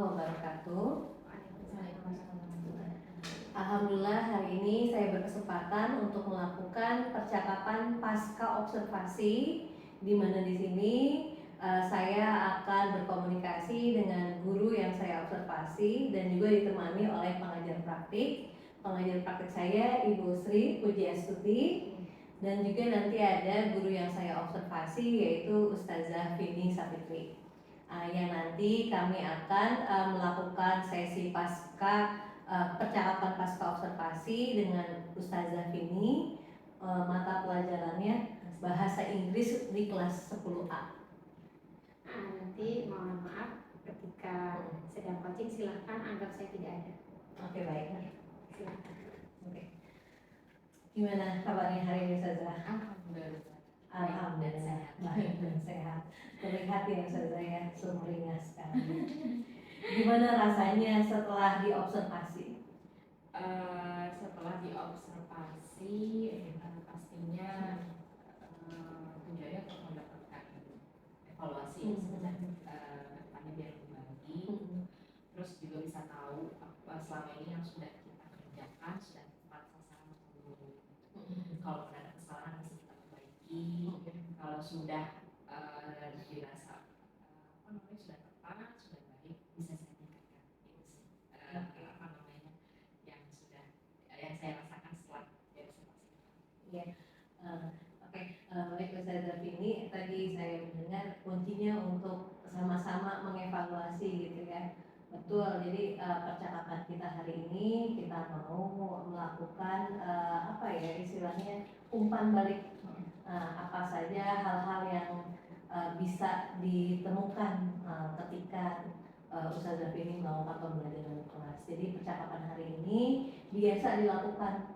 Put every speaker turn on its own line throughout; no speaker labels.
wabarakatuh. Alhamdulillah hari ini saya berkesempatan untuk melakukan percakapan pasca observasi, di mana di sini saya akan berkomunikasi dengan guru yang saya observasi dan juga ditemani oleh pengajar praktik. Pengajar praktik saya Ibu Sri Pujiastuti, dan juga nanti ada guru yang saya observasi yaitu Ustazah Vini Sapitri. Yang nanti kami akan melakukan sesi pasca percakapan pasca observasi dengan Ustazah Vini. Mata pelajarannya bahasa Inggris di kelas 10A.
Nanti mohon maaf ketika sedang coaching silahkan anggap saya tidak ada.
Oke, baik.
Silahkan.
Oke. Gimana kabarnya hari ini, Ustazah?
Alhamdulillah.
Alhamdulillah baik dan sehat. Terlihat ya Ustazah ya, sumringah sekali. Gimana rasanya setelah diobservasi?
Setelah diobservasi pastinya tujuannya untuk mendapatkan evaluasi sebenarnya kedepannya biar lebih baik. Terus juga bisa tahu apa selama ini yang sudah kita kerjakan sudah tepat sasaran atau belum. Kalau ada kesalahan bisa kita perbaiki. Kalau sudah dirasa sudah tepat, sudah baik, bisa saya tingkatkan. Itu sih yang saya rasakan setelah observasi.
Iya. Oke. Baik Ustazah Vini, tadi saya mendengar kuncinya untuk sama-sama mengevaluasi gitu ya. Betul. Jadi percakapan kita hari ini kita mau melakukan istilahnya umpan balik. Apa saja hal-hal yang bisa ditemukan ketika Ustazah Vini melakukan pembelajaran di kelas. Jadi percakapan hari ini biasa dilakukan.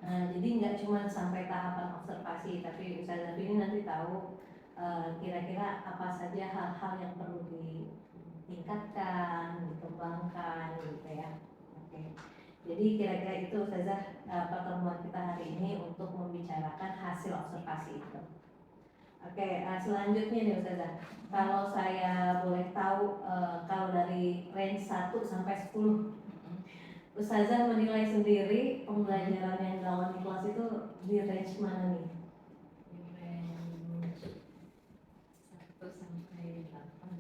Jadi nggak cuma sampai tahapan observasi, tapi Ustazah Vini nanti tahu kira-kira apa saja hal-hal yang perlu ditingkatkan, dikembangkan gitu ya. Oke. Jadi kira-kira itu Ustazah pertemuan kita hari ini untuk membicarakan hasil observasi itu. Oke, selanjutnya nih Ustazah, kalau saya boleh tahu kalau dari range 1 sampai 10, Ustazah menilai sendiri pembelajaran yang dilakukan di kelas itu di range mana nih?
Di range 1 sampai 8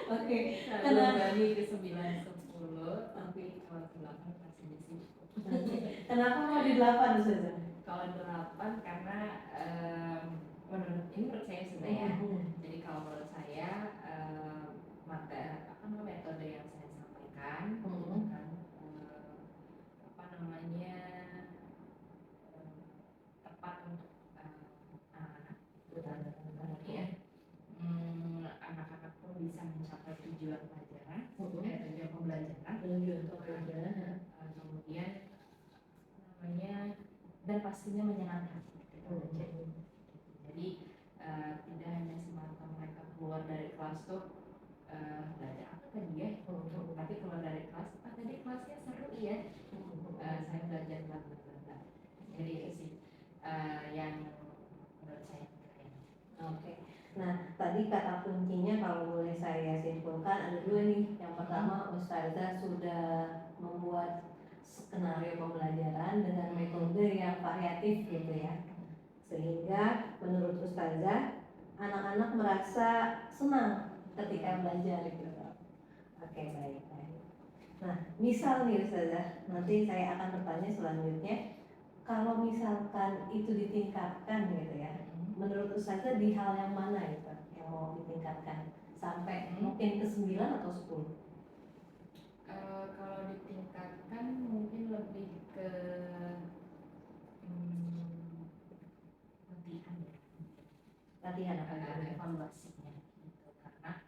Oke,
belum berani ke 9, 10, tapi kalau ke 8 pasti di sini.
Kenapa mau di 8 Ustazah?
Kalau 8 karena menurut saya sebenarnya. Jadi kalau menurut saya metode yang saya sampaikan tepat untuk anak-anak ya. Anak-anak pun bisa mencapai tujuan pelajaran, tujuan pembelajaran, kemudian dan pastinya menyenangkan. Jadi tidak hanya semata mereka keluar dari kelas tuh belajar apa tadi ya, tapi keluar dari kelas tadi kelasnya seru ya, saya belajar bla bla bla. Jadi itu sih yang menurut saya keren.
Oke. Nah, tadi kata kuncinya kalau boleh saya simpulkan ada 2 nih. Yang pertama, Ustazah sudah membuat skenario pembelajaran dengan metode yang variatif gitu ya. Sehingga menurut Ustazah anak-anak merasa senang ketika belajar gitu. Oke, baik. Nah, misal nih Ustazah, nanti saya akan bertanya selanjutnya, kalau misalkan itu ditingkatkan gitu ya, menurut Ustazah di hal yang mana itu yang mau ditingkatkan sampai mungkin ke 9 atau 10?
Kalau ditingkatkan mungkin lebih ke latihan evaluasinya gitu, karena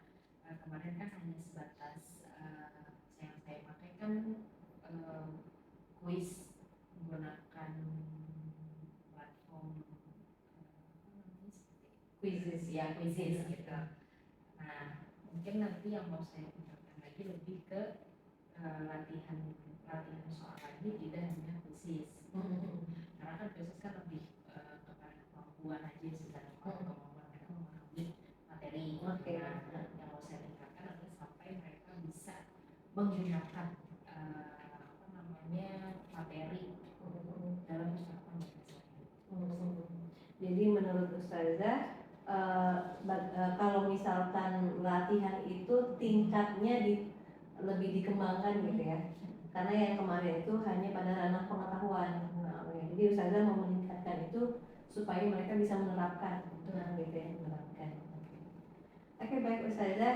kemarin kan hanya sebatas yang saya pakai kan kuis menggunakan platform quizzes gitu. Nah mungkin nanti yang mau saya tingkatkan lagi lebih ke latihan soal lagi, tidak hanya quizzes. Karena kan quizzes kan lebih kepada kemampuan aja secara kemampuan mereka memahami materi. Yang mau saya tingkatkan adalah menggunakan apa namanya materi dalam percakapan bahasa.
Jadi menurut Ustazah kalau misalkan latihan itu tingkatnya lebih dikembangkan gitu ya, karena yang kemarin itu hanya pada ranah pengetahuan. Jadi Ustazah mau meningkatkan itu supaya mereka bisa menerapkan, gitu ya, menerapkan. Oke, baik Ustazah,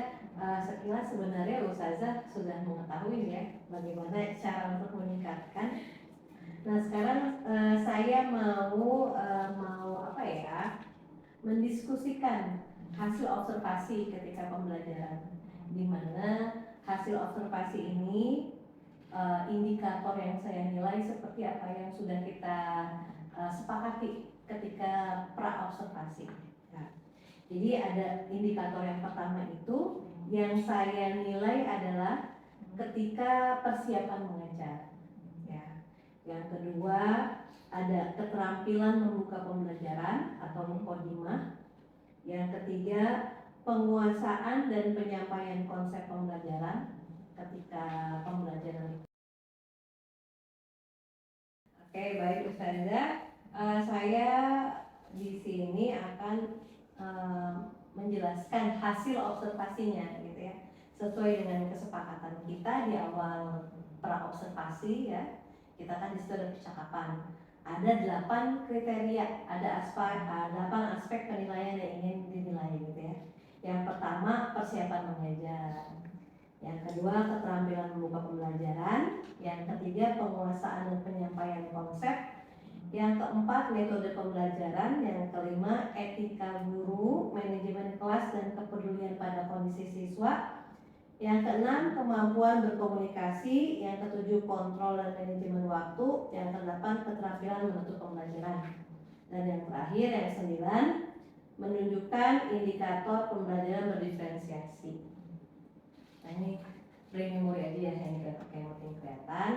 sekilas sebenarnya Ustazah sudah mengetahui ya bagaimana cara untuk meningkatkan. Nah sekarang saya mau apa ya, mendiskusikan hasil observasi ketika pembelajaran, di mana hasil observasi ini indikator yang saya nilai seperti apa yang sudah kita sepakati ketika pra observasi. Nah, jadi ada indikator yang pertama itu yang saya nilai adalah ketika persiapan mengajar. Ya. Yang kedua ada keterampilan membuka pembelajaran atau mukhodimah. Yang ketiga penguasaan dan penyampaian konsep pembelajaran ketika pembelajaran. Oke, baik Ustazah, saya di sini akan menjelaskan hasil observasinya gitu ya, sesuai dengan kesepakatan kita di awal pra observasi ya. Kita kan di situ ada percakapan, ada 8 kriteria, ada 8 aspek penilaian yang ingin dinilai gitu ya. Yang pertama persiapan mengajar, yang kedua keterampilan membuka pembelajaran, yang ketiga penguasaan dan penyampaian konsep, yang keempat metode pembelajaran, yang kelima etika guru, manajemen kelas dan kepedulian pada kondisi siswa, yang keenam kemampuan berkomunikasi, yang ketujuh kontrol dan manajemen waktu, yang kedelapan keterampilan menutup pembelajaran, dan yang terakhir yang 9 menunjukkan indikator pembelajaran berdiferensiasi. Nah ini brain memory aja ya, ini nggak pakai makin kelihatan.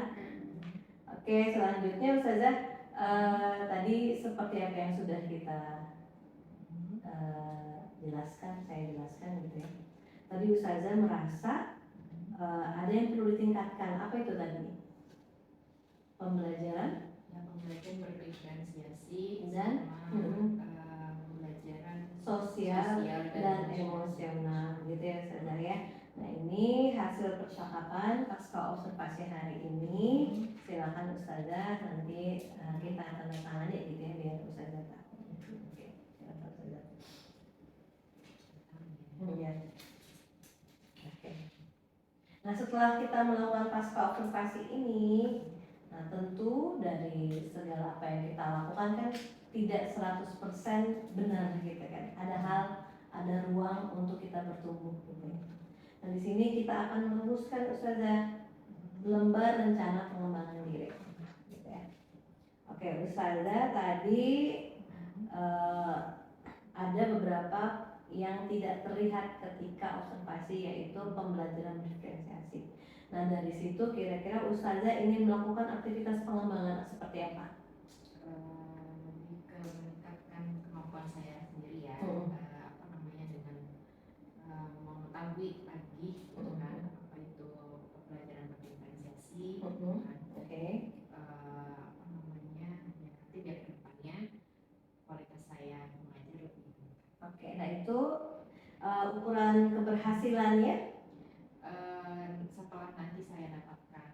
Oke, selanjutnya Ustazah, tadi seperti apa yang sudah kita saya jelaskan gitu ya. Tadi Ustazah merasa ada yang perlu ditingkatkan. Apa itu tadi? Pembelajaran
berdiferensiasi
dan
pembelajaran
sosial dan emosional gitu ya Ustazah ya. Nah ini hasil percakapan pasca observasi hari ini. Silakan Ustazah, nanti kita akan tangani gitu ya biar Ustazah tahu. Oke, silakan Ustazah. Ya. Oke. Nah setelah kita melakukan pasca observasi ini, nah tentu dari segala apa yang kita lakukan kan tidak 100% benar gitu kan. Ada ruang untuk kita bertumbuh gitu. Nah di sini kita akan meneruskan Ustazah lembar rencana pengembangan diri. Gitu ya. Oke Ustazah tadi ada beberapa yang tidak terlihat ketika observasi, yaitu pembelajaran diferensiasi. Nah dari situ kira-kira Ustazah ingin melakukan aktivitas pengembangan seperti apa?
Lebih ke meningkatkan kemampuan saya sendiri ya, apa namanya, dengan mengetahui lagi gitu kan, apa itu pembelajaran berdiferensiasi, kan. Apa namanya, ya nanti biar kedepannya kualitas saya mengajar lebih meningkat. Oke,
nah itu ukuran keberhasilannya
setelah nanti saya dapatkan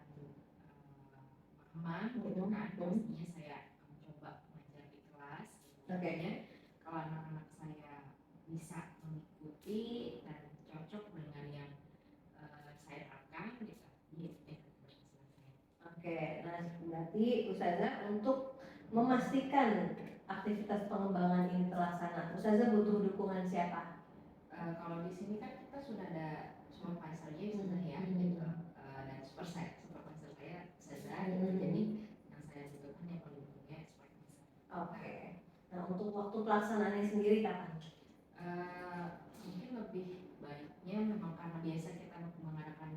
pemahaman gitu kan, pastinya saya mencoba mengajar di kelas. Makanya kalau anak-anak saya bisa mengikuti dan cocok dengan yang saya terapkan, gitu, ini keberhasilan saya.
Oke, nah berarti Ustazah untuk memastikan aktivitas pengembangan ini terlaksana, Ustazah butuh dukungan siapa?
Kalau di sini kan kita sudah ada supervisornya Ustazah ya, gitu, dan supervisor saya Ustazah, jadi yang saya butuhkan yang pelindungnya supervisor.
Oke. Nah untuk waktu pelaksanaannya sendiri kapan?
Mungkin lebih baiknya memang karena biasa kita mengadakan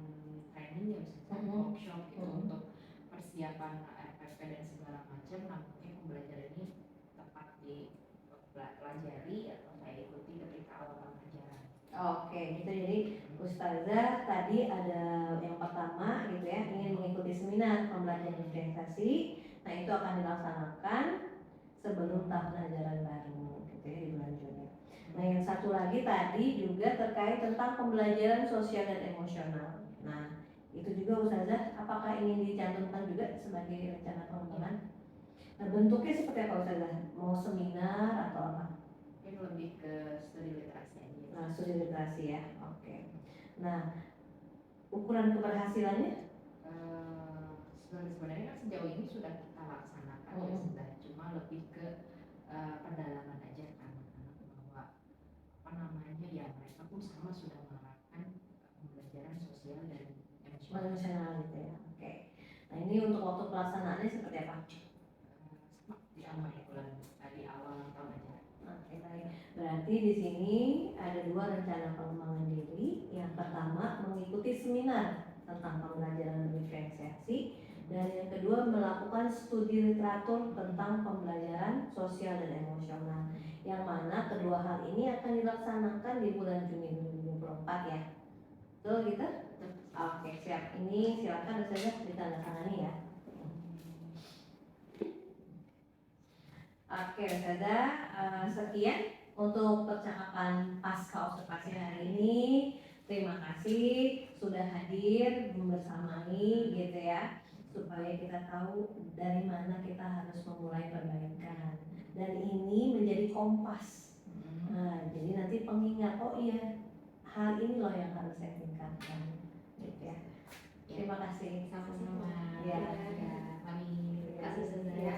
training ya Ustazah, workshop gitu untuk persiapan RPP dan segala macam. Nah mungkin pembelajaran ini tepat dipelajari atau saya ikuti ketika awal pembelajaran.
Oke, gitu. Jadi Ustazah tadi ada yang pertama pengajian diferensiasi. Nah itu akan dilaksanakan sebelum tahun ajaran baru gitu ya, di bulan Juni. Nah yang satu lagi tadi juga terkait tentang pembelajaran sosial dan emosional. Nah itu juga Ustazah, apakah ingin dicantumkan juga sebagai rencana pengembangan? Nah bentuknya seperti apa Ustazah? Mau seminar atau apa?
Ini lebih ke studi literasi aja.
Nah studi literasi ya, oke. Nah ukuran keberhasilannya?
Sebenarnya kan sejauh ini sudah kita laksanakan ya, sudah cuma lebih ke pendalaman aja kan, bahwa apa namanya ya, mereka pun sama sudah menerapkan pembelajaran sosial dan emosional
Gitu ya, oke. Nah ini untuk waktu pelaksanaannya seperti apa?
sama di awal bulan, di awal tahun aja.
Oke, baik. Berarti di sini ada dua rencana pengembangan diri. Yang pertama mengikuti seminar tentang pembelajaran diferensiasi, dan yang kedua melakukan studi literatur tentang pembelajaran sosial dan emosional. Yang mana kedua hal ini akan dilaksanakan di bulan Juni 2024 ya. Betul gitu? Oke, siap. Ini silakan Ustazah ditandatangani ya. Oke, Ustazah, sekian untuk percakapan pasca observasi hari ini. Terima kasih sudah hadir bersamai gitu ya, supaya kita tahu dari mana kita harus memulai perbaikan. Dan ini menjadi kompas. Nah, jadi nanti pengingat, oh iya, hal ini loh yang harus saya tingkatkan gitu ya. Terima kasih.
Sama-sama.
Ya.
Kami kasih
Ya,